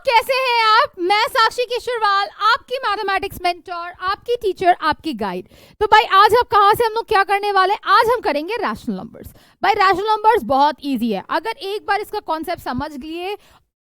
कैसे हैं आप? मैं साक्षी किशोरवाल, आपकी मैथमेटिक्स मेंटर, आपकी टीचर, आपकी गाइड। तो भाई आज अब कहाँ से हम लोग क्या करने वाले हैं? आज हम करेंगे रैशनल नंबर्स। भाई रैशनल नंबर्स बहुत इजी है, अगर एक बार इसका कॉन्सेप्ट समझ लिए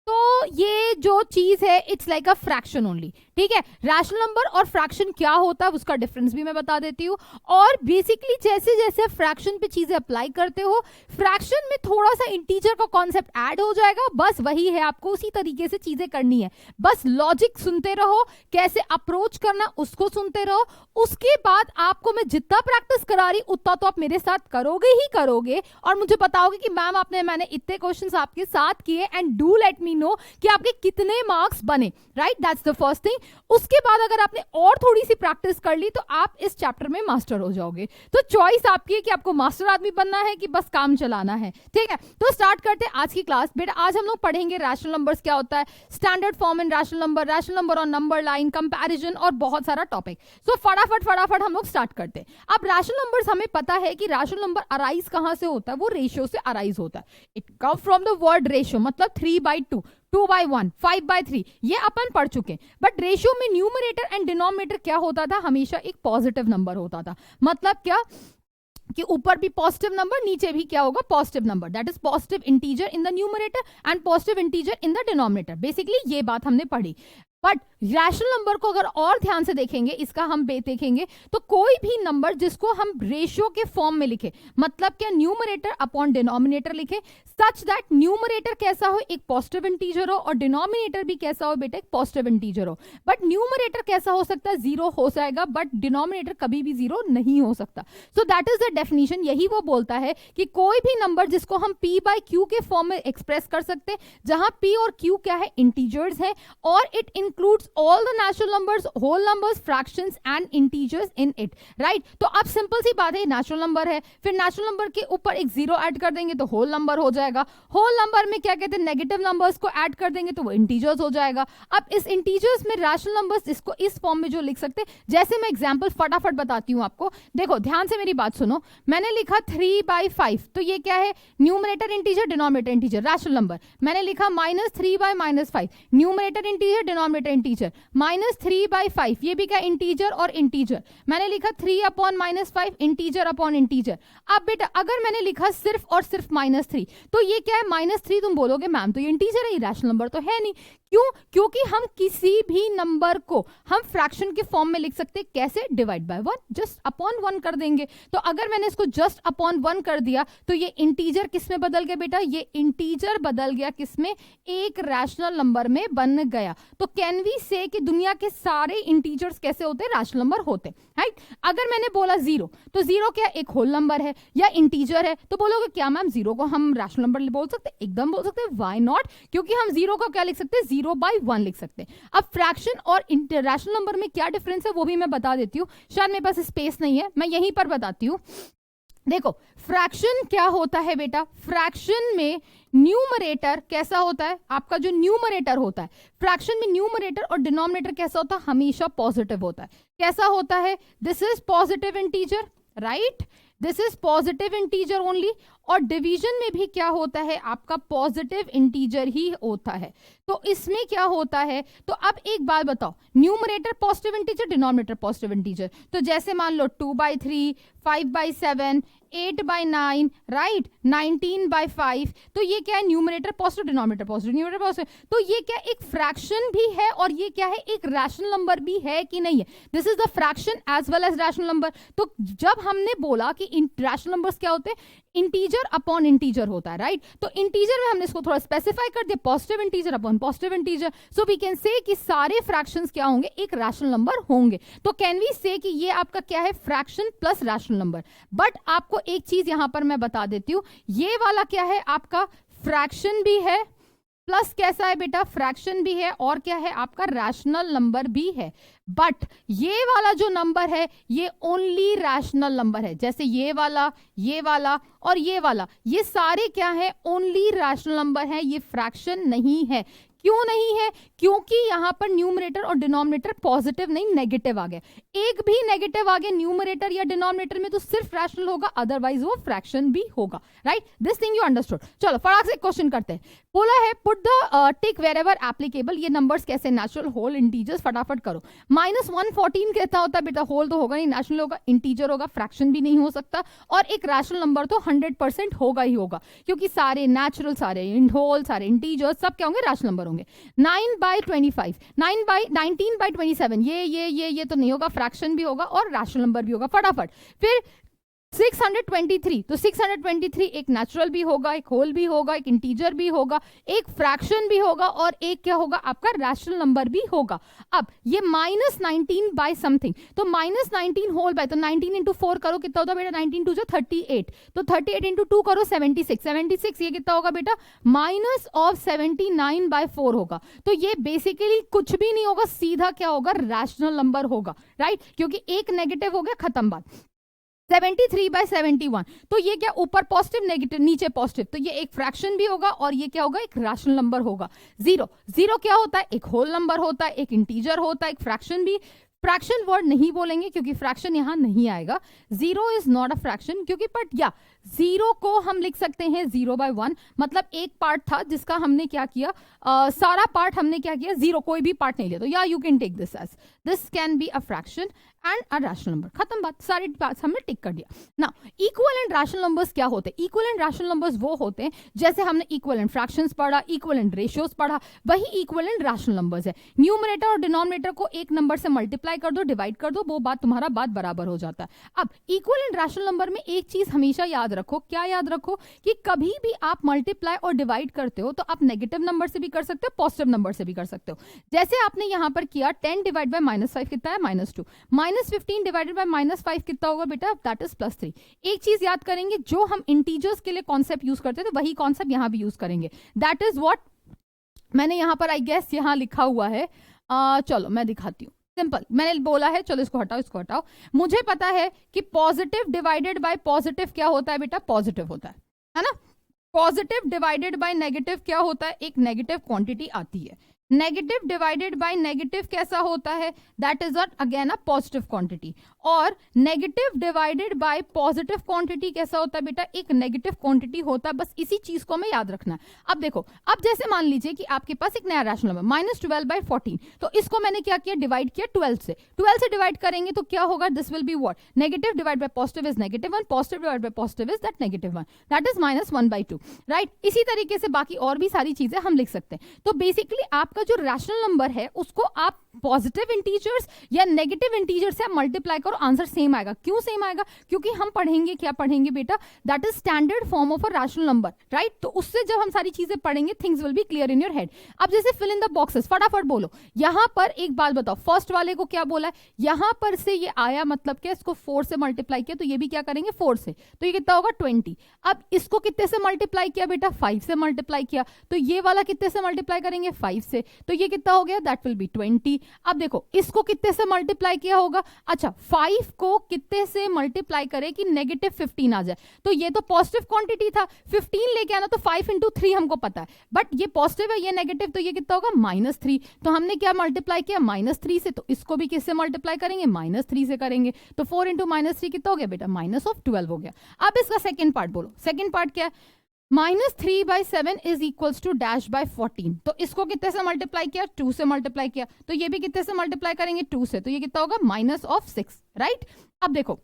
तो ये जो चीज है it's like a fraction only. ठीक है, रैशनल नंबर और फ्रैक्शन क्या होता है उसका डिफरेंस भी मैं बता देती हूँ। और बेसिकली जैसे जैसे फ्रैक्शन पे चीजें अप्लाई करते हो, फ्रैक्शन में थोड़ा सा इंटीजर का कॉन्सेप्ट ऐड हो जाएगा, बस वही है, आपको उसी तरीके से चीजें करनी है। बस लॉजिक सुनते रहो, कैसे अप्रोच करना उसको सुनते रहो। उसके बाद आपको मैं जितना प्रैक्टिस करा रही उतना तो आप मेरे साथ करोगे ही करोगे, और मुझे बताओगे कि मैम मैंने इतने क्वेश्चंस आपके साथ किए, and do let me know कि आपके कितने मार्क्स बने। Right, that's the first thing. उसके बाद अगर आपने और थोड़ी सी प्रैक्टिस कर ली तो आप इस चैप्टर में मास्टर हो जाओगे। तो चॉइस आपकी है कि आपको मास्टर आदमी बनना है कि बस काम चलाना है। ठीक है, तो स्टार्ट करते हैं आज की क्लास। बेटा आज हम लोग पढ़ेंगे रैशनल नंबर्स क्या होता है, standard form in rational number on number line, comparison और बहुत सारा टॉपिक। सो फटाफट हम लोग स्टार्ट करते हैं। अब रैशनल नंबर्स हमें पता है कि रैशनल नंबर अराइज कहां से होता है, वो रेशियो से अराइज होता है। It come from the word ratio, मतलब 3/2, 2/1, 5/3, ये अपन पढ़ चुके हैं। बट रेशियो में न्यूमरेटर एंड डिनोमिनेटर क्या होता था, हमेशा एक पॉजिटिव नंबर होता था। मतलब क्या कि ऊपर भी पॉजिटिव नंबर, नीचे भी क्या होगा, positive number. That is positive integer in the numerator and positive integer in the denominator. Basically ये बात हमने पढ़ी। बट रैशनल नंबर को अगर और ध्यान से देखेंगे, इसका हम देखेंगे तो कोई भी नंबर जिसको हम रेशियो के फॉर्म में लिखे, मतलब क्या न्यूमरेटर अपॉन डिनोमिनेटर लिखे, सच दैट न्यूमरेटर कैसा हो, एक पॉजिटिव इंटीजर हो, और डिनोमिनेटर भी कैसा हो बेटा, एक पॉजिटिव इंटीजर हो। बट न्यूमरेटर कैसा हो सकता है, जीरो हो जाएगा, बट डिनोमिनेटर कभी भी जीरो नहीं हो सकता। So that is the definition. यही वो बोलता है कि कोई भी नंबर जिसको हम p/q के फॉर्म में एक्सप्रेस कर सकते हैं, जहां p और q क्या है, इंटीजर्स है, और it includes all the natural numbers, whole numbers, fractions and integers in it, right? तो अब सिंपल सी बात है, नेचुरल नंबर है, फिर नेचुरल नंबर के ऊपर एक जीरो ऐड कर देंगे तो होल नंबर हो जाएगा। होल नंबर में क्या कहते हैं, नेगेटिव नंबर्स को ऐड कर देंगे तो वो इंटीजर्स हो जाएगा। अब इस इंटीजर्स में रैशनल नंबर्स इसको इस फॉर्म में जो लिख सकते हैं, जैसे मैं एग्जांपल फटाफट बताती हूँ आपको। देखो ध्यान से मेरी बात सुनो, मैंने लिखा 3/5, तो ये क्या है, numerator integer, denominator integer, rational number. मैंने लिखा -3/-5, न्यूमरेटर इंटीजर, डिनोमिनेटर इंटीजर, -3/5, ये भी क्या, इंटीजर और इंटीजर। मैंने लिखा 3/-5, इंटीजर अपॉन इंटीजर। अब बेटा अगर मैंने लिखा सिर्फ और सिर्फ -3, तो ये क्या है, -3 तुम बोलोगे मैम तो ये इंटीजर है, ये रैशनल नंबर तो है नहीं। क्यों? क्योंकि हम किसी भी नंबर को हम फ्रैक्शन के फॉर्म में लिख सकते हैं, कैसे, डिवाइड बाय 1, जस्ट अपॉन 1 कर देंगे। तो अगर मैंने इसको जस्ट अपॉन 1 कर दिया तो ये इंटीजर किस में बदल गया बेटा, ये इंटीजर बदल गया किसमें, एक रैशनल नंबर में बन गया। तो कैन वी से कि दुनिया के सारे इंटीजर्स कैसे होते हैं, रैशनल नंबर होते हैं, राइट? अगर मैंने बोला 0, तो 0 क्या, एक होल नंबर है या इंटीजर है, तो बोलोगे क्या मैम 0 को हम रैशनल नंबर बोल सकते हैं? एकदम बोल सकते हैं, व्हाई नॉट, क्योंकि हम 0 को क्या लिख सकते हैं, 0/1 लिख सकते हैं। अब फ्रैक्शन और रैशनल नंबर में क्या डिफरेंस है वो भी मैं बता देती हूँ, शायद मेरे पास स्पेस नहीं है, मैं यहीं पर बताती हूँ। देखो फ्रैक्शन क्या होता है बेटा, फ्रैक्शन में न्यूमरेटर कैसा होता है, आपका जो न्यूमरेटर होता है, फ्रैक्शन में न्यूमरेटर और डिनोमिनेटर कैसा होता है, हमेशा पॉजिटिव होता है। कैसा होता है, this is positive integer, right, this is positive integer only. और डिवीजन में भी क्या होता है, आपका पॉजिटिव इंटीजर ही होता है। तो इसमें क्या होता है, तो अब एक बात बताओ, numerator positive integer, denominator positive integer, तो जैसे मान लो 2/3, 5/7, 8/9, राइट, 19/5, तो ये क्या है, numerator positive, denominator positive, numerator positive. तो ये क्या एक फ्रैक्शन भी है और ये क्या है, एक रैशनल नंबर भी है कि नहीं है, this is the fraction as well as rational number. तो जब हमने बोला कि रैशनल नंबर्स क्या होते हैं, इंटीजर अपॉन इंटीजर होता है, राइट? तो इंटीजर में हमने इसको थोड़ा स्पेसिफाई कर दिया, positive integer upon positive integer. So we can say कि सारे फ्रैक्शंस क्या होंगे, एक रैशनल नंबर होंगे। तो कैन वी से कि ये आपका क्या है, fraction plus rational number. But आपको एक चीज यहां पर मैं बता देती हूं, ये वाला क्या है, आपका फ्रैक्शन भी है, प्लस कैसा है बेटा, फ्रैक्शन भी है, और क्या है आपका रैशनल नंबर भी है। बट ये वाला जो नंबर है ये ओनली रैशनल नंबर है, जैसे ये वाला और ये वाला, ये सारे क्या है, ओनली रैशनल नंबर है, ये फ्रैक्शन नहीं है। क्यों नहीं है, क्योंकि यहां पर न्यूमरेटर और डिनोमिनेटर पॉजिटिव नहीं नेगेटिव आ गया। एक भी नेगेटिव आ गया न्यूमरेटर या डिनोमिनेटर में तो सिर्फ रैशनल होगा, अदरवाइज वो फ्रैक्शन भी होगा, right? This thing you understood. चलो फटाक से क्वेश्चन करते हैं। बोला है put the tick wherever applicable. ये नंबर्स कैसे, नेचुरल, होल, इंटीजर्स, फटाफट करो। -114 कैसा होता है बेटा, होल तो होगा नहीं, नेचुरल होगा, इंटीजर होगा, फ्रैक्शन भी नहीं हो सकता, और एक रैशनल नंबर तो 100% होगा ही होगा, क्योंकि सारे नेचुरल, सारे होल, सारे इंटीजर्स सब क्या होंगे, रैशनल नंबर होंगे। 9/25, 19/27, ये तो नहीं होगा, फ्रैक्शन भी होगा और रैशनल नंबर भी होगा, फटाफट। फिर 623, तो 623 एक नेचुरल भी होगा, एक होल भी होगा, एक इंटीजर भी होगा, एक फ्रैक्शन भी होगा, और एक क्या होगा आपका, रैशनल नंबर भी होगा। अब ये -19 बाय समथिंग, तो -19 होल बाय, तो 19 इंटू 4 करो, कितना होता है बेटा, 19 2 38, तो 38 इंटू 2 करो 76, ये कितना होगा बेटा, -79/4 होगा। तो ये बेसिकली कुछ भी नहीं होगा, सीधा क्या होगा, रैशनल नंबर होगा, राइट, क्योंकि एक नेगेटिव हो गया, खत्म बात। 73/71, तो ये क्या, ऊपर पॉजिटिव, नेगेटिव, नीचे पॉजिटिव, तो ये एक फ्रैक्शन भी होगा और ये क्या होगा, एक रैशनल नंबर होगा। 0 क्या होता है, एक होल नंबर होता है, एक इंटीजर होता है, एक फ्रैक्शन भी। फ्रैक्शन वर्ड नहीं बोलेंगे क्योंकि फ्रैक्शन यहां नहीं आएगा, 0 इज नॉट अ फ्रैक्शन, क्योंकि बट या 0 को हम लिख सकते हैं 0/1, मतलब एक पार्ट था जिसका हमने क्या किया, सारा पार्ट हमने क्या किया, 0, कोई भी पार्ट नहीं लिया, तो या you can take this as this can be a fraction and a rational number, खत्म बात, सारी बात हमने टिक कर दिया ना। इक्विवेलेंट रैशनल नंबर्स क्या होते हैं, इक्विवेलेंट रैशनल नंबर्स वो होते हैं, जैसे हमने इक्विवेलेंट फ्रैक्शंस पढ़ा, इक्विवेलेंट रेशियोज पढ़ा, वही इक्विवेलेंट रैशनल नंबर्स है। न्यूमरेटर और डिनोमिनेटर को एक नंबर से मल्टीप्लाई कर दो, डिवाइड कर दो, वो बात तुम्हारा बात बराबर हो जाता है। अब इक्विवेलेंट रैशनल नंबर में एक चीज हमेशा याद रखो, क्या याद रखो, कि कभी भी आप मल्टीप्लाई और डिवाइड करते हो तो आप नेगेटिव नंबर से भी कर सकते हो, पॉजिटिव नंबर से भी कर सकते हो। जैसे आपने यहां पर किया 10 डिवाइड बाय -5 कितना है, -2, -15 डिवाइडेड बाय -5 कितना होगा बेटा, दैट इज +3। एक चीज याद करेंगे, जो हम इंटीजर्स के लिए कॉन्सेप्ट यूज करते हैं, तो वही कॉन्सेप्ट यहां भी यूज करेंगे, दैट इज व्हाट मैंने यहां पर आई गेस यहां लिखा हुआ है। चलो मैं दिखाती हूँ, सिंपल मैंने बोला है, चलो इसको हटाओ। मुझे पता है कि पॉजिटिव डिवाइडेड बाय पॉजिटिव क्या होता है बेटा, पॉजिटिव होता है ना। पॉजिटिव डिवाइडेड बाय नेगेटिव क्या होता है, एक नेगेटिव क्वांटिटी आती है। नेगेटिव डिवाइडेड बाय नेगेटिव कैसा होता है, that is again a positive quantity. और negative divided by positive quantity कैसा होता है बेटा, एक नेगेटिव क्वांटिटी होता है। बस इसी चीज को हमें याद रखना है। अब देखो, अब जैसे मान लीजिए कि आपके पास एक नया रैशनल नंबर -12/14, तो इसको मैंने क्या किया, डिवाइड किया 12 से। 12 से डिवाइड करेंगे तो क्या होगा, this will be what, negative divide by positive is -1, positive divide bye positive is that -1, that is -1/2, right. इसी तरीके से बाकी और भी सारी चीजें हम लिख सकते हैं। तो बेसिकली आपका जो रैशनल नंबर है उसको आप पॉजिटिव इंटीजर्स या नेगेटिव इंटीजर से मल्टीप्लाई करो, आंसर सेम आएगा। क्यों सेम आएगा, क्योंकि हम पढ़ेंगे, क्या पढ़ेंगे बेटा, that is standard form of a rational number, right. तो उससे जब हम सारी चीजें पढ़ेंगे, things will be clear in your head. अब जैसे फिल इन द बॉक्सेस, फटाफट बोलो। यहां पर एक बात बताओ, फर्स्ट वाले को क्या बोला है, यहां पर से ये आया, मतलब क्या, इसको 4 से मल्टीप्लाई किया, तो ये भी क्या करेंगे 4 से, तो ये कितना होगा 20। अब इसको कितने से मल्टीप्लाई किया बेटा, 5 से मल्टीप्लाई किया, तो ये वाला कितने से मल्टीप्लाई करेंगे, 5 से, तो ये कितना हो गया, दैट विल बी 20। अब देखो इसको कितने से मल्टीप्लाई किया होगा, अच्छा 5 को कितने से मल्टीप्लाई करें कि -15 आ जाए, तो ये तो पॉजिटिव क्वांटिटी था, 15 लेके आना, तो 5 × 3 हमको पता है, बट ये पॉजिटिव है, ये नेगेटिव, तो ये कितना होगा -3। तो हमने क्या मल्टीप्लाई किया, -3 से, तो इसको भी किससे मल्टीप्लाई करेंगे, -3 से करेंगे, तो 4 × -3 कितना हो गया बेटा, -12 हो गया। अब इसका सेकेंड पार्ट बोलो, सेकेंड पार्ट क्या है, -3/7 इज इक्वल्स टू -14, तो इसको कितने से मल्टीप्लाई किया, 2 से मल्टीप्लाई किया, तो ये भी कितने से मल्टीप्लाई करेंगे, 2 से, तो ये कितना होगा -6, राइट। अब देखो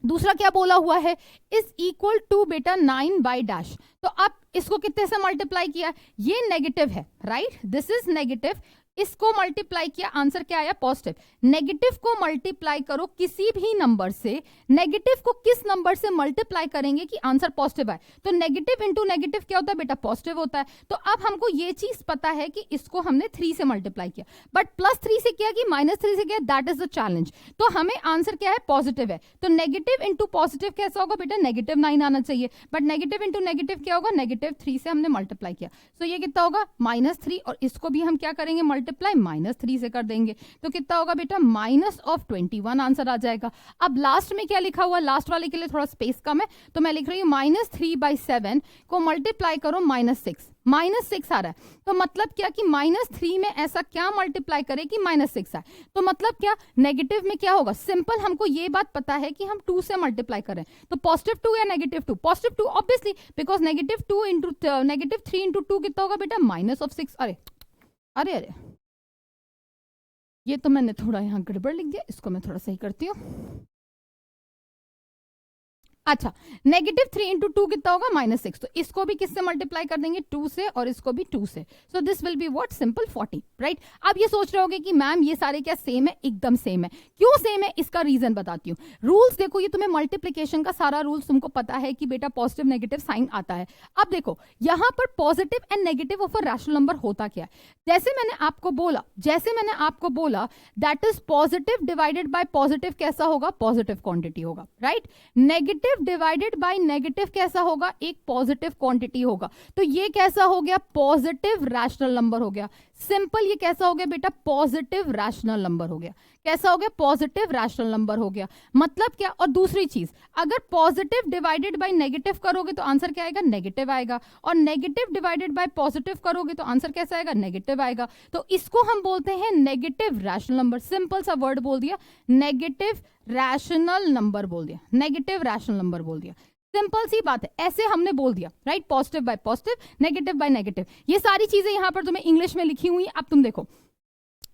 दूसरा क्या बोला हुआ है, इज इक्वल टू बेटा 9/, तो अब इसको कितने से मल्टीप्लाई किया, ये नेगेटिव है, राइट, दिस इज नेगेटिव, इसको मल्टीप्लाई किया, आंसर क्या आया, पॉजिटिव। नेगेटिव को मल्टीप्लाई करो किसी भी नंबर से, नेगेटिव को किस नंबर से मल्टीप्लाई करेंगे कि आंसर पॉजिटिव आए, तो नेगेटिव इंटू नेगेटिव क्या होता है बेटा, पॉजिटिव होता है। तो अब हमको ये चीज पता है कि इसको हमने 3 से मल्टीप्लाई किया, बट +3 से किया कि -3 से किया, दैट इज द चैलेंज। तो हमें आंसर क्या है, पॉजिटिव है, तो नेगेटिव इंटू पॉजिटिव कैसा होगा बेटा, -9 आना चाहिए, बट नेगेटिव इंटू नेगेटिव क्या होगा, -3 से हमने मल्टीप्लाई किया, तो ये कितना होगा -3, और इसको भी हम क्या करेंगे, मल्टीप्लाई -3 से कर देंगे, तो कितना होगा बेटा, -21 आंसर आ जाएगा। अब लास्ट में क्या लिखा हुआ, लास्ट वाले के लिए थोड़ा स्पेस कम है, तो मैं लिख रही हूँ -3/7 को मल्टीप्लाई करो -6, -6 आ रहा है, तो मतलब क्या कि -3 में ऐसा क्या मल्टीप्लाई करे कि -6 आए, तो मतलब क्या नेगेटिव में क्या होगा, सिंपल हमको ये बात पता है कि हम 2 से मल्टीप्लाई करें, तो +2 या -2, +2 ऑब्वियसली, बिकॉज -2 इंटू -3 इंटू 2 कितना होगा बेटा, -6। अरे अरे अरे, ये तो मैंने थोड़ा यहाँ गड़बड़ लिख दिया, इसको मैं थोड़ा सही करती हूँ। अच्छा, -3 इंटू 2 कितना होगा, -6, तो इसको भी किससे मल्टीप्लाई कर देंगे, 2 से, और इसको भी 2 से, so this will be what, simple 40, right. अब ये सोच रहे होगे कि मैम ये सारे क्या सेम है, एकदम सेम है। क्यों सेम है, इसका रीजन बताती हूँ। रूल्स देखो, ये तुम्हें मल्टीप्लीकेशन का सारा रूल्स तुमको पता है कि बेटा पॉजिटिव नेगेटिव साइन आता है। अब देखो यहाँ पर positive and negative of a rational number होता क्या है, जैसे मैंने आपको बोला that is positive divided by positive कैसा होगा, पॉजिटिव क्वांटिटी होगा, right. Negative divided by negative कैसा होगा, एक पॉजिटिव क्वांटिटी होगा, तो ये कैसा हो गया, पॉजिटिव रैशनल नंबर हो गया। सिंपल, ये कैसा हो गया बेटा, पॉजिटिव रैशनल नंबर हो गया। कैसा हो गया, पॉजिटिव रैशनल नंबर हो गया। मतलब क्या, और दूसरी चीज, अगर पॉजिटिव डिवाइडेड बाय नेगेटिव करोगे तो आंसर क्या आएगा, नेगेटिव आएगा, और नेगेटिव डिवाइडेड बाय पॉजिटिव करोगे तो आंसर कैसा आएगा, नेगेटिव आएगा। तो इसको हम बोलते हैं नेगेटिव रैशनल नंबर। सिंपल सा वर्ड बोल दिया, नेगेटिव रैशनल नंबर बोल दिया, नेगेटिव रैशनल नंबर बोल दिया। सिंपल सी बात है, ऐसे हमने बोल दिया, right. Positive bye positive, negative by negative, ये सारी चीजें यहां पर तुम्हें इंग्लिश में लिखी हुई। अब तुम देखो,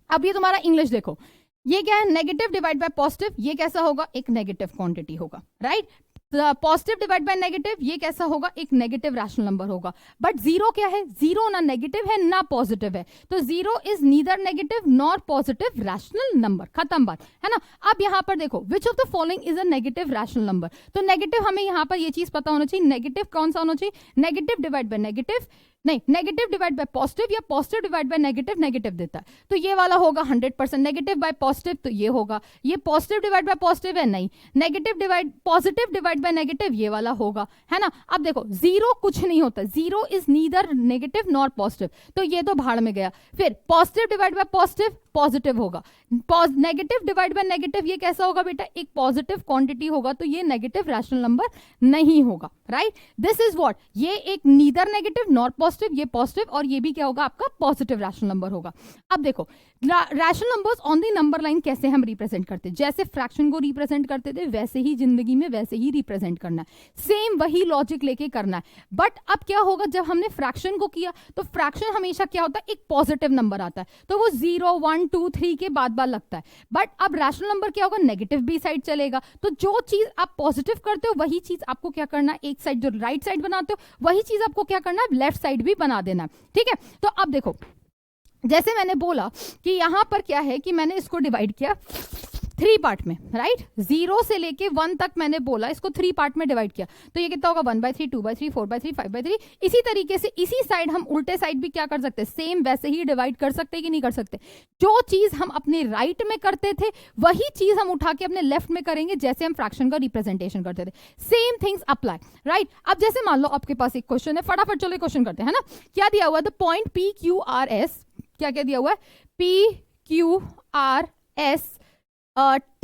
अब ये तुम्हारा इंग्लिश देखो, ये क्या है, नेगेटिव डिवाइड बाय पॉजिटिव, ये कैसा होगा, एक नेगेटिव क्वांटिटी होगा, right. Positive divide by negative, ये कैसा होगा, एक नेगेटिव रैशनल नंबर होगा। बट जीरो क्या है, जीरो ना नेगेटिव है ना पॉजिटिव है, तो zero is neither negative nor positive rational number, खत्म बात है ना। अब यहां पर देखो, which of the following is a negative rational number, तो नेगेटिव हमें यहां पर ये चीज पता होना चाहिए, नेगेटिव कौन सा होना चाहिए, नेगेटिव डिवाइड बाय नेगेटिव, नहीं, नेगेटिव डिवाइड बाय पॉजिटिव या positive divide by negative, negative देता है, तो ये वाला होगा 100%। नेगेटिव बाय पॉजिटिव तो ये होगा, ये पॉजिटिव डिवाइड बाय पॉजिटिव है, नहीं, negative divide positive divide by negative ये वाला होगा, है ना। अब देखो, जीरो कुछ नहीं होता, zero is neither negative nor positive, तो ये तो भाड़ में गया। फिर positive divide bye positive, positive होगा, नेगेटिव डिवाइड बाय नेगेटिव, ये कैसा होगा बेटा, एक पॉजिटिव क्वांटिटी होगा, तो ये नेगेटिव रैशनल नंबर नहीं होगा, राइट। दिस इज व्हाट, ये एक नीदर नेगेटिव नॉर पॉजिटिव, ये पॉजिटिव, और ये भी क्या होगा, आपका पॉजिटिव रैशनल नंबर होगा। अब देखो, rational numbers on the number line कैसे हम रिप्रेजेंट करते हैं, जैसे फ्रैक्शन को रिप्रेजेंट करते थे वैसे ही जिंदगी में वैसे ही रिप्रेजेंट करना है, सेम वही लॉजिक लेके करना है। बट अब क्या होगा, जब हमने फ्रैक्शन को किया तो फ्रैक्शन हमेशा क्या होता है, एक पॉजिटिव नंबर आता है, तो वो 0, 1, 2, 3 के बाद लगता है। बट अब रैशनल नंबर क्या होगा, नेगेटिव बी साइड चलेगा, तो जो चीज आप पॉजिटिव करते हो वही चीज आपको क्या करना है, एक साइड जो राइट साइड बनाते हो वही चीज आपको क्या करना है, लेफ्ट साइड भी बना देना है, ठीक है। तो अब देखो, जैसे मैंने बोला कि यहां पर क्या है कि मैंने इसको डिवाइड किया 3 पार्ट में, राइट। 0 से लेके 1 तक मैंने बोला इसको 3 पार्ट में डिवाइड किया, तो ये कितना होगा, 1/3, 2/3, 4/3, 5/3। इसी तरीके से इसी साइड हम उल्टे साइड भी क्या कर सकते हैं, सेम वैसे ही डिवाइड कर सकते हैं कि नहीं कर सकते। जो चीज हम अपने राइट में करते थे वही चीज हम उठा के अपने लेफ्ट में करेंगे, जैसे हम फ्रैक्शन का रिप्रेजेंटेशन करते थे, सेम थिंग्स अप्लाई, राइट। अब जैसे मान लो आपके पास एक क्वेश्चन है, फटाफट चलो क्वेश्चन करते हैं ना। क्या दिया हुआ है, द पॉइंट PQRS, क्या क्या दिया हुआ है, PQRS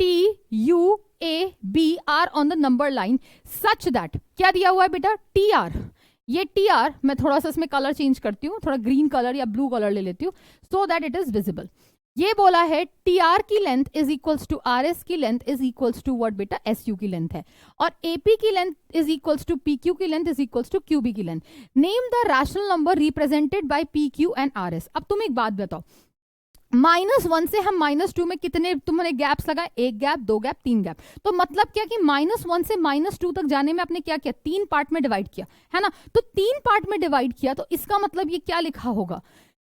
TUAB are on the number line such that, क्या दिया हुआ है बेटा, TR, ये TR मैं थोड़ा सा इसमें कलर चेंज करती हूँ, थोड़ा ग्रीन कलर या ब्लू कलर ले लेती हूँ so that it is visible. ये बोला है TR की length is equals to RS की length is equals to what बेटा, SU की लेंथ है, और AP की length is equals to PQ की length is equals to QB की length. Name the rational number represented by PQ and RS। अब तुम एक बात बताओ, -1 से हम -2 में कितने तुमने गैप्स लगाए, 1 गैप, 2 गैप, 3 गैप, तो मतलब क्या कि -1 से -2 तक जाने में आपने क्या किया, 3 पार्ट में डिवाइड किया, है ना। तो 3 पार्ट में डिवाइड किया, तो इसका मतलब ये क्या लिखा होगा,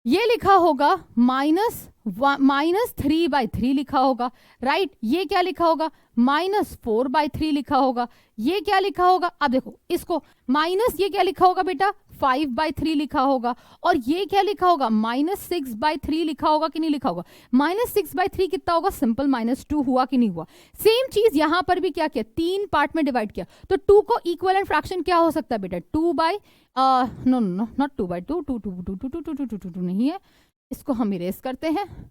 ये लिखा होगा -3/3 लिखा होगा, राइट। ये क्या लिखा होगा, -4/3 लिखा होगा, ये क्या लिखा होगा, अब देखो इसको माइनस, ये क्या लिखा होगा बेटा, 5/3 लिखा होगा, और ये क्या लिखा होगा, -6/3 लिखा होगा कि नहीं लिखा होगा। -6/3 कितना होगा, सिंपल -2 हुआ कि नहीं हुआ। सेम चीज यहां पर भी क्या किया, 3 पार्ट में डिवाइड किया, तो 2 को इक्विवेलेंट फ्रैक्शन क्या हो सकता है बेटा, 2/, नो नॉट 2/2, 2 नहीं है, इसको हम इरेज करते हैं।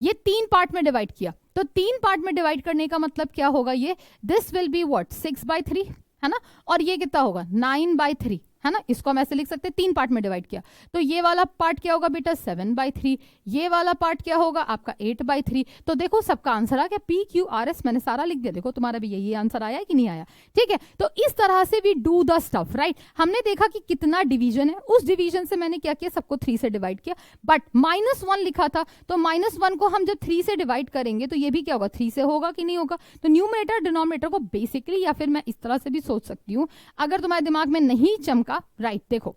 ये 3 पार्ट में डिवाइड किया, तो 3 पार्ट में डिवाइड करने का मतलब क्या होगा, ये दिस विल बी व्हाट, 6/3, है ना, और ये कितना होगा, 9/3, है ना, इसको हम ऐसे लिख सकते हैं, 3 पार्ट में डिवाइड किया, तो ये वाला पार्ट क्या होगा बेटा 7/3, ये वाला पार्ट क्या होगा आपका 8/3। तो देखो सबका आंसर आ गया, PQRS मैंने सारा लिख दिया, देखो तुम्हारा भी यही आंसर आया कि नहीं आया, ठीक है। तो इस तरह से we do the stuff, right. हमने देखा कि कितना डिवीजन है, उस डिवीजन से मैंने क्या किया, सबको 3 से डिवाइड किया, बट -1 लिखा था, तो -1 को हम जब 3 से डिवाइड करेंगे तो ये भी क्या होगा 3 से होगा कि नहीं होगा। तो न्यूमरेटर डिनोमिनेटर को बेसिकली, या फिर मैं इस तरह से भी सोच सकती हूँ अगर तुम्हारे दिमाग में नहीं चमका, राइट। देखो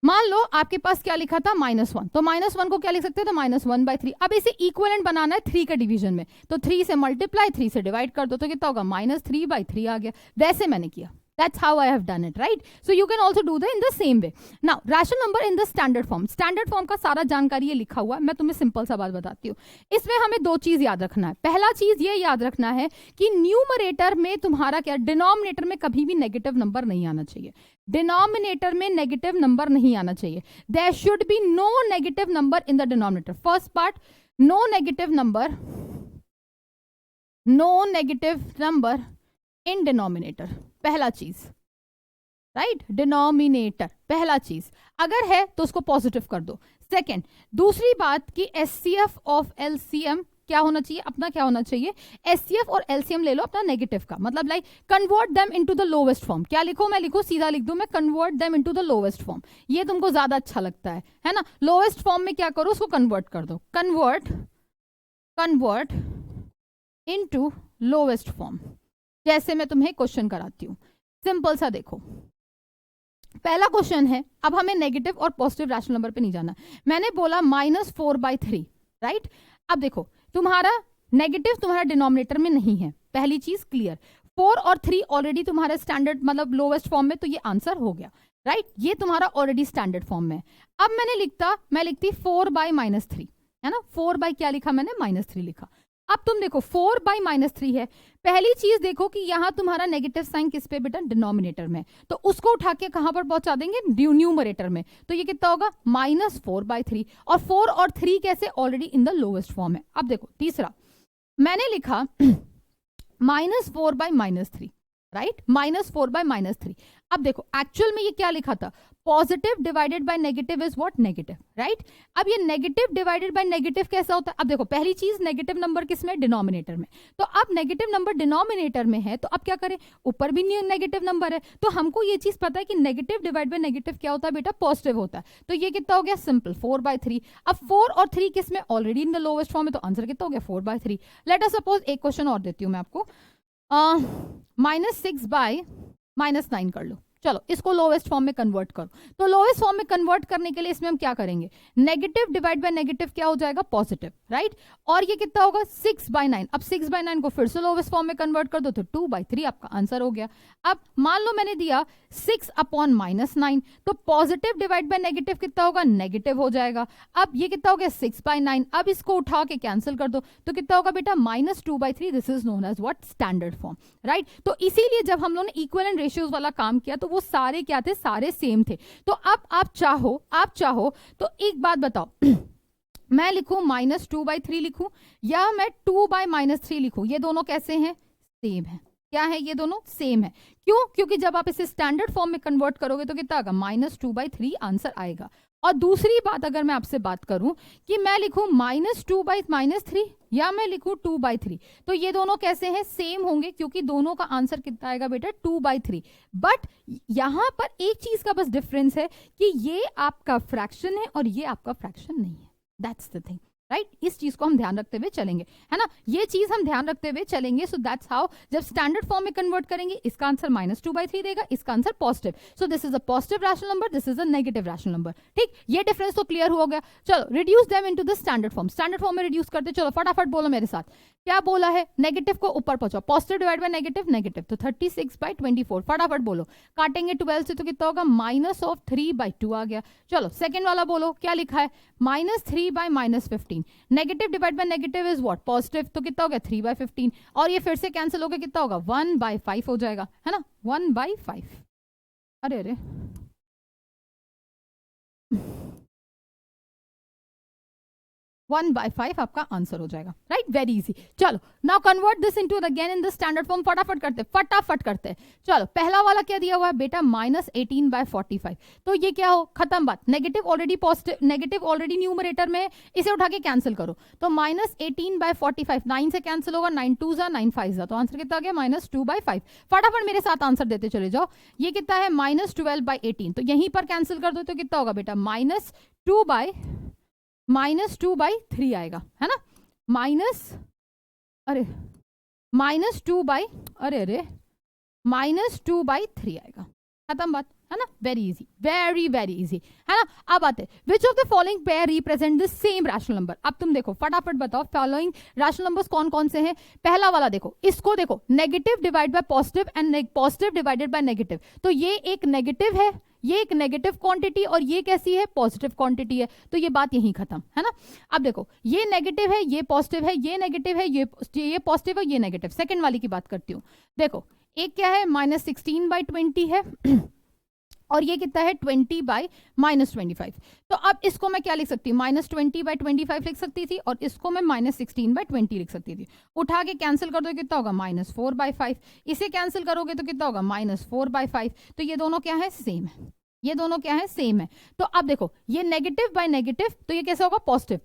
मान लो आपके पास क्या लिखा था -1, तो -1 को क्या लिख सकते हैं, तो -1/3। अब इसे इक्विवेलेंट बनाना है 3 के डिवीजन में, तो 3 से मल्टीप्लाई 3 से डिवाइड कर दो, तो कितना होगा -3/3 आ गया। वैसे मैंने किया, that's how I have done it, right? So you can also do that in the same way. Now rational number in the standard form, standard form का सारा जानकारी ये लिखा हुआ है, मैं तुम्हें सिंपल सा बात बताती हूँ। इसमें हमें 2 चीज याद रखना है। पहला चीज ये याद रखना है कि न्यूमरेटर में तुम्हारा क्या, डिनोमिनेटर में कभी भी नेगेटिव नंबर नहीं आना चाहिए, डिनोमिनेटर में नेगेटिव नंबर नहीं आना चाहिए। There should be no negative number in the denominator. First part, no negative number, no negative number in denominator, पहला चीज, राइट। डिनोमिनेटर पहला चीज, अगर है तो उसको पॉजिटिव कर दो। सेकंड, दूसरी बात कि एचसीएफ ऑफ एलसीएम क्या होना चाहिए, अपना क्या होना चाहिए, एचसीएफ और एलसीएम ले लो अपना नेगेटिव का, मतलब like convert them into the lowest form. क्या लिखो, मैं लिखो सीधा लिख दूं मैं, convert them into the lowest form. ये तुमको ज्यादा अच्छा लगता है ना। लोवेस्ट फॉर्म में क्या करो, उसको कन्वर्ट कर दो, कन्वर्ट इनटू लोवेस्ट फॉर्म। जैसे मैं तुम्हें क्वेश्चन कराती हूं, सिंपल सा देखो, पहला क्वेश्चन है, अब हमें नेगेटिव और पॉजिटिव रैशनल नंबर पे नहीं जाना। मैंने बोला -4/3, राइट। अब देखो तुम्हारा नेगेटिव तुम्हारा डिनोमिनेटर में नहीं है, पहली चीज क्लियर। 4 और 3 ऑलरेडी तुम्हारा स्टैंडर्ड मतलब लोवेस्ट फॉर्म में, तो ये आंसर हो गया, राइट। ये तुम्हारा ऑलरेडी स्टैंडर्ड फॉर्म में। अब मैं लिखती 4/-3, है ना। 4 क्या लिखा मैंने, -3 लिखा। अब तुम देखो 4/-3 है, पहली चीज देखो कि यहां तुम्हारा नेगेटिव साइन किस पे बेटा, डिनोमिनेटर में, तो उसको उठा के कहां पर पहुंचा देंगे, न्यूमरेटर में। तो ये कितना होगा -4/3, और 4 और 3 कैसे, already in the lowest form है। अब देखो तीसरा मैंने लिखा -4/-3, राइट, -4/-3। अब देखो एक्चुअल में ये क्या लिखा था, positive divided by negative is what, negative, right. अब ये नेगेटिव डिवाइडेड बाय नेगेटिव कैसा होता है, अब देखो पहली चीज नेगेटिव नंबर किसमें, डिनोमिनेटर में। तो अब नेगेटिव नंबर डिनोमिनेटर में है, तो अब क्या करें, ऊपर भी नेगेटिव नंबर है, तो हमको ये चीज पता है कि नेगेटिव डिवाइड बाय नेगेटिव क्या होता है बेटा, पॉजिटिव होता है। तो ये कितना हो गया, सिंपल 4/3। अब 4 और 3 किसमें, already in the lowest form में, तो आंसर कितना हो गया 4/3। लेट अस सपोज एक क्वेश्चन और देती हूँ मैं आपको, -6/-9 कर लो। चलो इसको लोवेस्ट फॉर्म में कन्वर्ट करो, तो लोवेस्ट फॉर्म में कन्वर्ट करने के लिए इसमें हम क्या करेंगे, नेगेटिव डिवाइड बाय नेगेटिव क्या हो जाएगा, पॉजिटिव, राइट। और ये कितना होगा 6/9। अब 6/9 को फिर से लोवेस्ट फॉर्म में कन्वर्ट कर दो, तो 2/3 आपका आंसर हो गया। अब मान लो मैंने दिया 6/-9, तो पॉजिटिव डिवाइड बाय नेगेटिव कितना होगा, नेगेटिव हो जाएगा। अब ये कितना हो गया 6/9, अब इसको उठा के कैंसिल कर दो, तो कितना होगा बेटा -2/3। This is known as what, standard form, right. तो इसीलिए जब हम लोगों ने इक्विवेलेंट रेशियोज वाला काम किया तो वो सारे क्या थे, सारे सेम थे। तो अब आप चाहो तो एक बात बताओ, मैं लिखूं -2/3 लिखूं, या मैं 2/-3 लिखूं, ये दोनों कैसे हैं, सेम है। क्या है, ये दोनों सेम है। क्यों, क्योंकि जब आप इसे स्टैंडर्ड फॉर्म में कन्वर्ट करोगे तो कितना आएगा, -2/3 आंसर आएगा। और दूसरी बात अगर मैं आपसे बात करूं कि मैं लिखूं -2/-3 या मैं लिखूं 2/3, तो ये दोनों कैसे हैं, सेम होंगे, क्योंकि दोनों का आंसर कितना आएगा बेटा 2/3। बट यहां पर एक चीज का बस डिफरेंस है कि ये आपका फ्रैक्शन है और ये आपका फ्रैक्शन नहीं है। That's the thing, right. इस चीज को हम ध्यान रखते हुए चलेंगे, है ना, ये चीज हम ध्यान रखते हुए चलेंगे। सो दैट्स हाउ, जब स्टैंडर्ड फॉर्म में कन्वर्ट करेंगे इसका आंसर -2/3 देगा, इसका answer positive. So this is a positive rational number, this is a negative rational number, ठीक। ये डिफरेंस तो क्लियर हो गया। चलो reduce them into the standard form, standard form में रिड्यूस करते, चलो फटाफट बोलो मेरे साथ, क्या बोला है, नेगेटिव को ऊपर पहुंचाओ, positive divide by negative, negative, तो 36/24, फटाफट बोलो, काटेंगे 12 से तो कितना होगा, -3/2 आ गया। चलो सेकंड वाला बोलो, क्या लिखा है, -3/-15, negative divide by negative is what, positive, तो कितना हो गया 3/15, और ये फिर से कैंसिल हो गया, कितना होगा 1/5 हो जाएगा, है ना, 1/5। अरे 1/5 आपका आंसर हो जाएगा, राइट, वेरी इजी। चलो now convert this into again in the standard form, फटाफट करते। चलो पहला वाला क्या दिया हुआ है बेटा, -18/45। तो ये क्या हो, खत्म बात, negative already positive, negative already numerator में, इसे उठा के कैंसिल करो। तो -18/45 9 से कैंसिल होगा, 9 2 जा 9 5 जा, तो आंसर कितना आ गया, -2/5। फटाफट मेरे साथ आंसर देते चले जाओ। ये कितना है, -12/18, तो यहीं पर कैंसिल कर दो तो कितना होगा बेटा, -2/3 आएगा, है ना, -2/3 आएगा, खत्म बात, है ना, वेरी इजी, वेरी इजी, है ना। अब आते, which of the following pair represent the same rational number. अब तुम देखो फटाफट बताओ फॉलोइंग रैशनल नंबर्स कौन कौन से हैं। पहला वाला देखो, इसको देखो, negative divide by positive and positive divided by negative, तो ये एक नेगेटिव है, ये एक नेगेटिव क्वांटिटी, और ये कैसी है, पॉजिटिव क्वांटिटी है, तो ये बात यहीं खत्म, है ना। अब देखो, ये नेगेटिव है, ये पॉजिटिव है, ये नेगेटिव है, ये पॉजिटिव है, ये नेगेटिव। सेकंड वाली की बात करती हूँ, देखो एक क्या है, -16/20 है और ये कितना है, 20/-25। तो अब इसको मैं क्या लिख सकती हूँ, -20/25 लिख सकती थी, और इसको मैं -16/20 लिख सकती थी। उठा के कैंसिल कर दो, कितना होगा, -4/5। इसे कैंसिल करोगे तो कितना होगा, -4/5। तो ये दोनों क्या है, सेम है, ये दोनों क्या है, सेम है। तो अब देखो, ये नेगेटिव बाय नेगेटिव, तो ये कैसे होगा, पॉजिटिव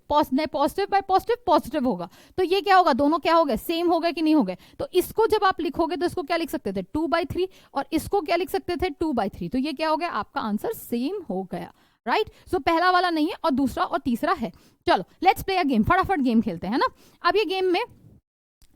बाय पॉजिटिव, पॉजिटिव होगा। तो ये क्या होगा, दोनों क्या हो गए, सेम हो गए कि नहीं हो गए। तो इसको जब आप लिखोगे तो इसको क्या लिख सकते थे, 2/3, और इसको क्या लिख सकते थे, 2/3। तो ये क्या हो गया, आपका आंसर सेम हो गया, राइट। सो पहला वाला नहीं है और दूसरा और तीसरा है। चलो लेट्स प्ले अ गेम, फटाफट गेम खेलते हैं ना। अब ये गेम में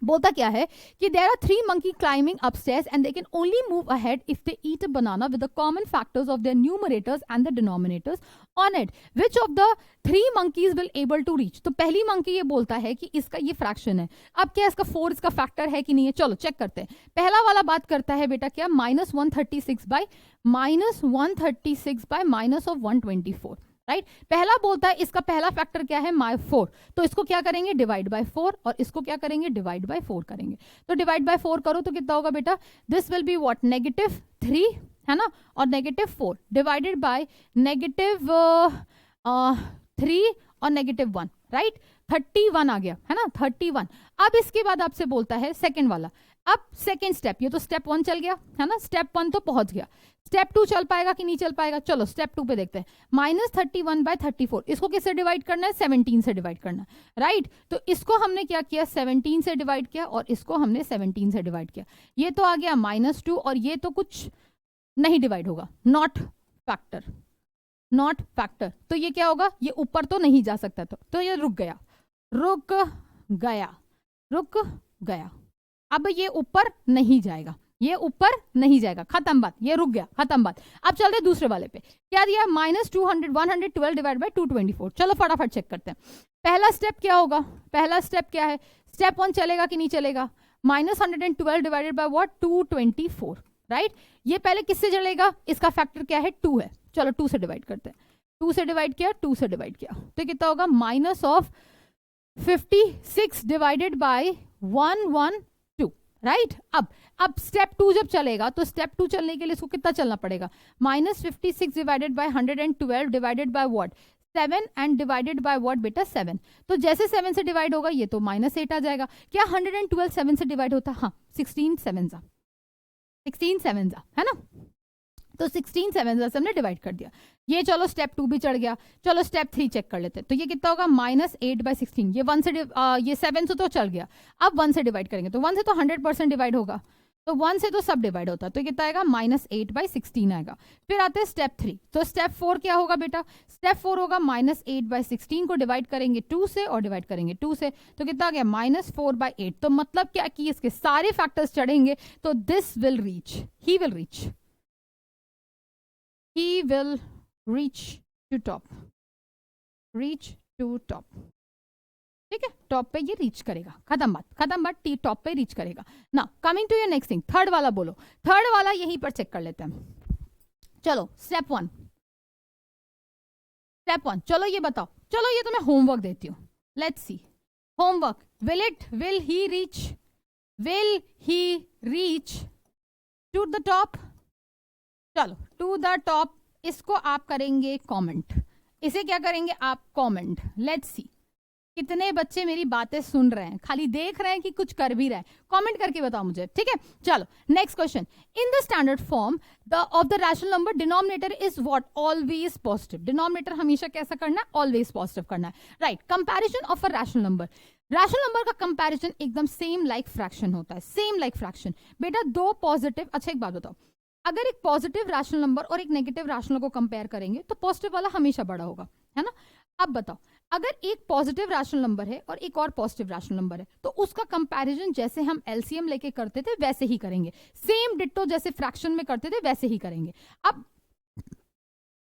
बोलता क्या है कि there are 3 monkey climbing upstairs and they can only move ahead if they eat a banana with the common factors of their numerators and the denominators on it. Which of the 3 monkeys will able to reach? तो पहली monkey ये बोलता है कि इसका ये fraction है। अब क्या इसका 4 इसका फैक्टर है कि नहीं है, चलो चेक करते हैं। पहला वाला बात करता है बेटा क्या, -136 by -124, राइट। पहला बोलता है इसका पहला फैक्टर क्या है, 4, तो इसको क्या करेंगे, डिवाइड बाय 4, और इसको क्या करेंगे, डिवाइड बाय 4 करेंगे। तो डिवाइड बाय 4 करो तो कितना होगा बेटा, दिस विल बी व्हाट, -3, है ना, और -4 डिवाइडेड बाय -3 और -1, राइट, 31 आ गया, है ना, 31। अब इसके बाद आपसे बोलता है सेकंड वाला, अब सेकंड स्टेप, ये तो स्टेप 1 चल गया, है ना, स्टेप 1 तो पहुंच गया, स्टेप 2 चल पाएगा कि नहीं चल पाएगा, चलो स्टेप 2 पे देखते हैं। -31/34, इसको किससे डिवाइड करना है, 17 से डिवाइड करना है, राइट। तो इसको हमने क्या किया, 17 से डिवाइड किया, और इसको हमने 17 से डिवाइड किया। ये तो आ गया -2, और ये तो कुछ नहीं डिवाइड होगा, नॉट फैक्टर, तो ये क्या होगा, ये ऊपर तो नहीं जा सकता, तो ये रुक गया। अब ये ऊपर नहीं जाएगा, खत्म बात, ये रुक गया, खत्म बात। अब चलते दूसरे वाले पे, क्या दिया, -112 डिवाइड बाय 224। चलो फटाफट चेक करते हैं। पहला स्टेप क्या होगा, पहला स्टेप क्या है, स्टेप 1 चलेगा कि नहीं चलेगा, -112 डिवाइडेड बाय व्हाट, 224, राइट। ये पहले किससे चलेगा, इसका फैक्टर क्या है, 2 है, चलो 2 से डिवाइड करते हैं। 2 से डिवाइड किया, तो कितना होगा, -56 डिवाइडेड बाय 112, राइट। अब स्टेप 2 जब चलेगा तो स्टेप 2 चलने के लिए इसको कितना चलना पड़ेगा, -56 divided by 112 divided by what, 7, and divided by what बेटा, 7। तो जैसे 7 से डिवाइड होगा ये तो -8 आ जाएगा। क्या 112 7 से डिवाइड होता, हाँ, 16 7 जा, है ना, तो 16 7 से हमने डिवाइड कर दिया। ये चलो स्टेप 2 भी चढ़ गया। चलो स्टेप 3 चेक कर लेते हैं। तो ये कितना होगा, -8/16, ये 1 से ये 7 से तो चल गया, अब 1 से डिवाइड करेंगे, तो 1 से तो 100% डिवाइड होगा, तो 1 से तो सब डिवाइड होता है, तो कितना आएगा, -8/16 आएगा। फिर आते हैं स्टेप 3, तो स्टेप 4 क्या होगा बेटा, स्टेप 4 होगा -8/16 को डिवाइड करेंगे 2 से और डिवाइड करेंगे 2 से, तो कितना आ गया, -4/8। तो मतलब क्या कि इसके सारे फैक्टर्स चढ़ेंगे, तो this will reach, he will reach to top, ठीक है, टॉप पे ये रीच करेगा, खत्म बात, टॉप पे रीच करेगा ना। Coming to your next thing, third वाला बोलो, थर्ड वाला यहीं पर चेक कर लेते हैं। चलो स्टेप 1, चलो ये बताओ, चलो ये तो मैं होमवर्क देती हूँ, let's see homework, will he reach to the top, चलो टू द टॉप, इसको आप करेंगे कमेंट, इसे क्या करेंगे आप, कमेंट, लेट्स सी कितने बच्चे मेरी बातें सुन रहे हैं, खाली देख रहे हैं कि कुछ कर भी रहे हैं? कमेंट करके बताओ मुझे, ठीक है। चलो next question, in the standard form of the rational number denominator is what? Always positive. Denominator हमेशा कैसा करना है? ऑलवेज पॉजिटिव करना है, right. Comparison of a rational number, rational number का कंपैरिजन एकदम सेम लाइक फ्रैक्शन होता है, सेम लाइक फ्रैक्शन। बेटा दो पॉजिटिव, अच्छा एक बात बताओ, अगर एक पॉजिटिव रैशनल नंबर और एक नेगेटिव रैशनल को कंपेयर करेंगे तो पॉजिटिव वाला हमेशा बड़ा होगा, है ना। अब बताओ, अगर एक पॉजिटिव रैशनल नंबर है और एक और पॉजिटिव रैशनल नंबर है तो उसका कंपैरिजन जैसे हम एलसीएम लेके करते थे वैसे ही करेंगे, सेम डिट्टो जैसे फ्रैक्शन में करते थे वैसे ही करेंगे। अब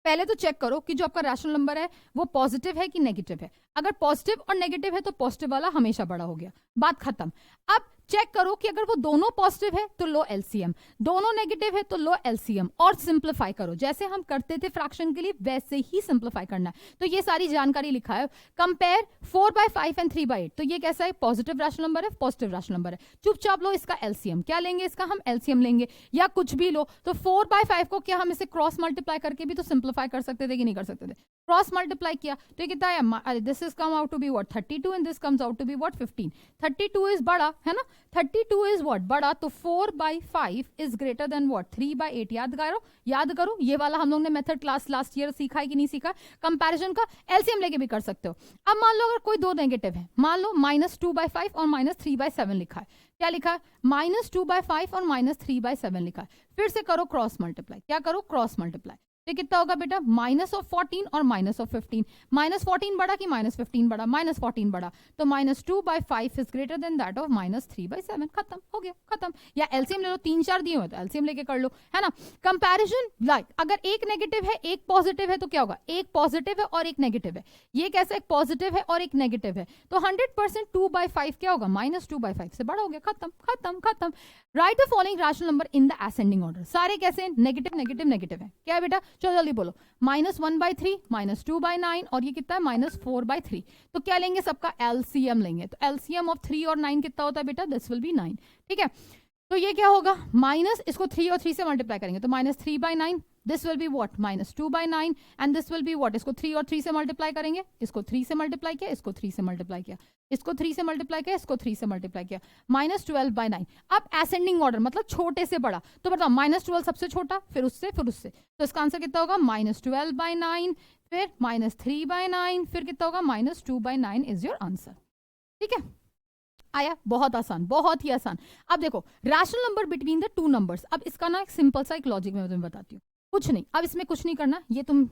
पहले तो चेक करो कि जो आपका रैशनल नंबर है वो पॉजिटिव है कि नेगेटिव है। अगर पॉजिटिव और नेगेटिव है तो पॉजिटिव वाला हमेशा बड़ा हो गया, बात खत्म। अब चेक करो कि अगर वो दोनों पॉजिटिव है तो लो एलसीएम, दोनों नेगेटिव है तो लो एलसीएम, और सिंप्लीफाई करो जैसे हम करते थे फ्रैक्शन के लिए वैसे ही सिंप्लीफाई करना है। तो ये सारी जानकारी लिखा है। कंपेयर 4/5 एंड 3/8, तो ये कैसा है? पॉजिटिव रैशनल नंबर है, पॉजिटिव रैशनल नंबर है। चुपचाप लो इसका एलसीएम, क्या लेंगे इसका? हम एलसीएम लेंगे, या कुछ भी लो। तो 4/5 को क्या हम इसे क्रॉस मल्टीप्लाई करके भी तो सिंप्लीफाई कर सकते थे कि नहीं कर सकते थे? क्रॉस मल्टीप्लाई किया तो ये कितना है? This is come out to be what? 32 and this comes out to be what? 15। 32 इज बड़ा, है ना, 32 इज व्हाट? बड़ा। तो 4/5 इज ग्रेटर देन व्हाट? 3/8। याद करो, याद करो, ये वाला हम लोग ने मेथड क्लास लास्ट ईयर सीखा है कि नहीं सीखा? कंपैरिजन का एलसीएम लेके भी कर सकते हो। अब मान लो अगर कोई दो नेगेटिव है, मान लो -2/5 और -3/7 लिखा है। क्या लिखा है? -2/5 और -3/7 लिखा है। फिर से करो क्रॉस मल्टीप्लाई, क्या करो? Cross multiply. तो कितना होगा बेटा? -14 और -15। -14 बड़ा कि -15 बड़ा? -14 बड़ा। तो -2/5 is greater than that of -3/7। खत्म हो गया, खत्म। या एलसीएम ले लो, 3-4 दिए हुए तो एलसीएम लेके कर लो, है ना। कंपैरिजन लाइक अगर एक नेगेटिव है एक पॉजिटिव है तो क्या होगा? एक पॉजिटिव है और एक नेगेटिव है। ये कैसा? एक पॉजिटिव है और एक नेगेटिव है, तो 100% 2/5 क्या होगा? -2/5 से बड़ा हो गया। खत्म खत्म खत्म। Right the following rational number in the ascending order. सारे कैसे? नेगेटिव नेगेटिव नेगेटिव है। क्या है बेटा? चलो जल्दी बोलो। -1/3, -2/9 और ये कितना है? -4/3। तो क्या लेंगे? सबका एलसीएम लेंगे। तो एलसीएम ऑफ 3 और 9 कितना होता है बेटा? This will be 9। ठीक है, तो ये क्या होगा? माइनस, इसको 3 और 3 से मल्टीप्लाई करेंगे तो -3/9, this will be what? -2/9 and this will be what? इसको 3 और 3 से मल्टीप्लाई करेंगे, इसको 3 से मल्टीप्लाई किया, इसको 3 से मल्टीप्लाई किया, इसको 3 से मल्टीप्लाई किया, इसको 3 से मल्टीप्लाई किया, -12/9। अब असेंडिंग ऑर्डर मतलब छोटे से बड़ा, तो बताओ -12 सबसे छोटा, फिर उससे, फिर उससे, तो इसका आंसर कितना होगा? -12/9, फिर -3/9, फिर कितना होगा? -2/9 इज योर आंसर। ठीक है, आया? बहुत आसान, बहुत ही आसान। अब देखो rational number between the two numbers. अब इसका ना एक सिंपल सा एक लॉजिक मैं तुम्हें बताती हूँ। कुछ नहीं, अब इसमें कुछ नहीं करना, ये तुम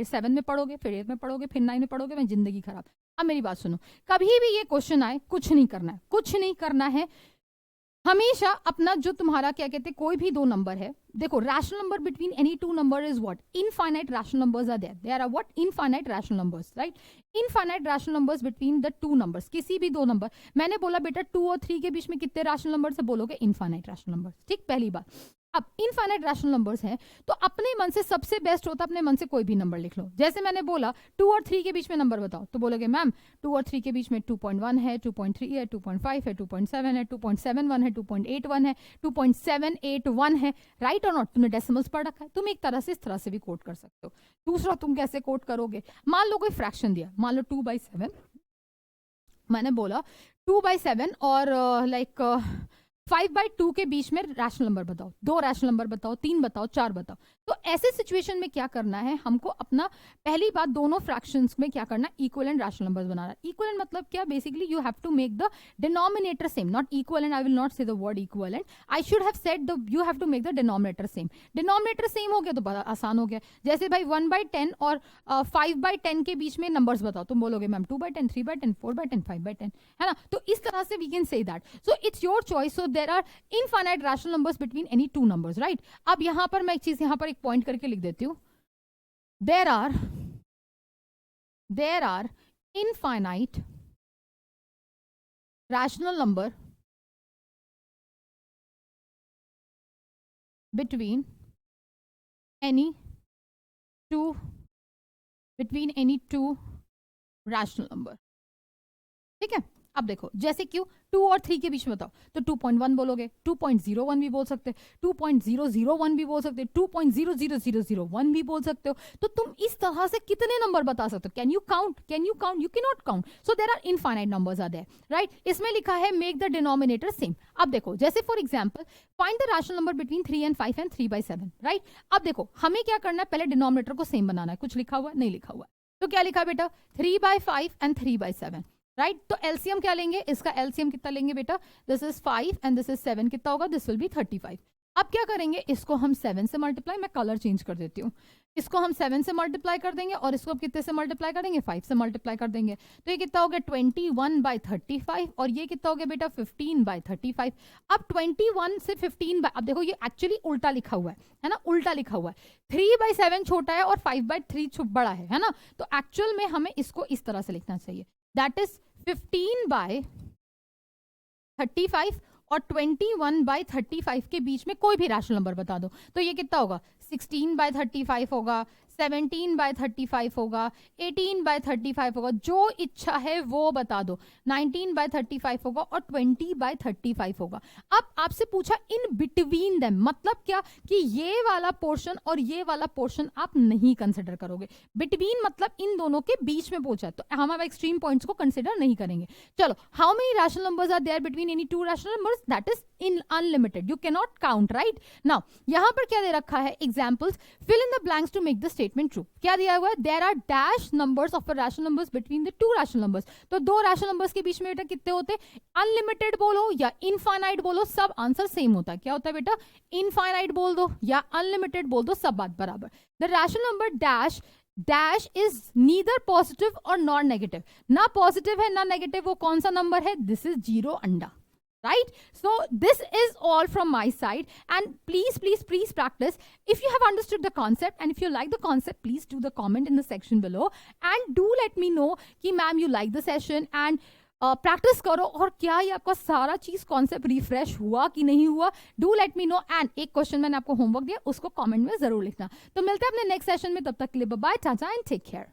7 में पढ़ोगे, फिर 8 में पढ़ोगे, फिर 9 में पढ़ोगे, मैं जिंदगी खराब। अब मेरी बात सुनो, कभी भी ये क्वेश्चन आए, कुछ नहीं करना है, कुछ नहीं करना है। हमेशा अपना जो तुम्हारा क्या कहते हैं, कोई भी दो नंबर है, देखो rational number between any two number is what? Infinite rational numbers are there are what? Infinite rational numbers, right. Infinite rational numbers between the two numbers, किसी भी दो नंबर। मैंने बोला बेटा 2 और 3 के बीच में कितने रैशनल नंबर से बोलोगे? Infinite rational numbers. ठीक, पहली बात। अब इनफाइनाइट रैशनल नंबर्स हैं तो अपने मन से सबसे बेस्ट होता है अपने मन से कोई भी नंबर लिख लो। जैसे मैंने बोला 2 और 3 के बीच में नंबर बताओ, तो बोलोगे मैम 2 और 3 के बीच में 2.1 है, 2.3 है, 2.5 है, 2.7 है, 2.71 है, 2.81 है, 2.781 है, राइट और नॉट? तुमने डेसिमल्स पढ़ रखा है, तुम एक तरह से इस तरह से भी कोट कर सकते हो। दूसरा तुम कैसे कोट करोगे? मान लो कोई फ्रैक्शन दिया, मान लो 2/7, मैंने बोला 2/7 और लाइक 5/2 के बीच में रैशनल नंबर बताओ, दो रैशनल नंबर बताओ, 3 बताओ, 4 बताओ। तो ऐसे सिचुएशन में क्या करना है हमको? अपना पहली बात, दोनों फ्रैक्शंस में क्या करना? इक्विवेलेंट रैशनल नंबर्स बनाना। इक्विवेलेंट मतलब क्या? Basically you have to make the denominator same, not equivalent, I will not say the word equivalent, I should have said the, you have to make the denominator same. Denominator same हो गया तो बड़ा आसान हो गया। जैसे भाई 1/10 और 5/10 के बीच में नंबर्स बताओ, तुम बोलोगे मैम 2/10, 3/10, 4/10, 5/10, है ना। तो इस तरह से we can say that. So it's your choice. So there are infinite rational numbers between any two numbers, right. अब यहां पर मैं एक चीज यहां पर एक पॉइंट करके लिख देती हूं, there are infinite rational number between any two rational number. ठीक है, अब देखो जैसे क्यों 2 और 3 के बीच में बताओ, तो 2.1 बोलोगे, 2.01 भी बोल सकते, 2.001 भी बोल सकते, 2.00001 भी बोल सकते हो। तो तुम इस तरह से कितने नंबर बता सकते हो? Can you count? You can not count. So there are infinite numbers are there, right. इसमें लिखा है मेक द डिनोमिनेटर सेम। अब देखो जैसे for example find the rational number between 3 and 5 and 3/7, right. अब देखो हमें क्या करना है, पहले डिनोमिनेटर को सेम बनाना है। कुछ लिखा हुआ नहीं लिखा हुआ, तो क्या लिखा है बेटा, 3/5 and 3/7, राइट। तो एलसीएम क्या लेंगे, इसका एलसीएम कितना लेंगे बेटा, this is 5 and this is 7, कितना होगा, दिस विल बी 35। अब क्या करेंगे, इसको हम 7 से मल्टीप्लाई, मैं कलर चेंज कर देती हूँ, इसको हम 7 से मल्टीप्लाई कर देंगे और इसको कितने से मल्टीप्लाई करेंगे, 5 से मल्टीप्लाई कर देंगे। तो ये कितना हो गया 21/35 और ये कितना हो गया बेटा 15/35। अब 21 से 15 अब देखो ये एक्चुअली उल्टा लिखा हुआ है ना, उल्टा लिखा हुआ है। 3/7 छोटा है और 5/3 बड़ा है ना। तो एक्चुअल में हमें इसको इस तरह से लिखना चाहिए, दैट इज 15/35 और 21/35 के बीच में कोई भी रैशनल नंबर बता दो। तो ये कितना होगा, 16/35 होगा, 17/35 होगा, 18/35 होगा, जो इच्छा है वो बता दो, 19/35 होगा और 20/35 होगा। अब आपसे पूछा इन बिटवीन देम, मतलब क्या कि ये वाला पोर्शन और ये वाला पोर्शन आप नहीं कंसिडर करोगे। बिटवीन मतलब इन दोनों के बीच में पूछा है, तो हम अब एक्सट्रीम पॉइंट्स को कंसिडर नहीं करेंगे। चलो, how many rational numbers are there between any two rational numbers, that is in unlimited, you can not count, right. Now यहां पर क्या दे रखा है, examples, fill in the blanks to make the statement true. क्या दिया हुआ है, there are dash numbers of rational numbers between the two rational numbers. तो दो रैशनल नंबर्स के बीच में बेटा कितने होते हैं, अनलिमिटेड बोलो या इनफाइनाइट बोलो, सब आंसर सेम होता है। क्या होता है बेटा, इनफाइनाइट बोल दो या अनलिमिटेड बोल दो, सब बात बराबर। The rational number dash dash is neither positive और नॉट नेगेटिव, ना पॉजिटिव है ना नेगेटिव, वो कौन सा नंबर है, दिस इज 0 अंडा, right? So this is all from my side, and please practice. If you have understood the concept and if you like the concept, please do the comment in the section below and do let me know कि ma'am you like the session and practice करो और क्या ये आपका सारा चीज concept refresh हुआ कि नहीं हुआ, do let me know. And एक क्वेश्चन मैंने आपको होमवर्क दिया, उसको कमेंट में जरूर लिखना। तो मिलते हैं अपने नेक्स्ट सेशन में, तब तक के लिए bye bye, tata and take care.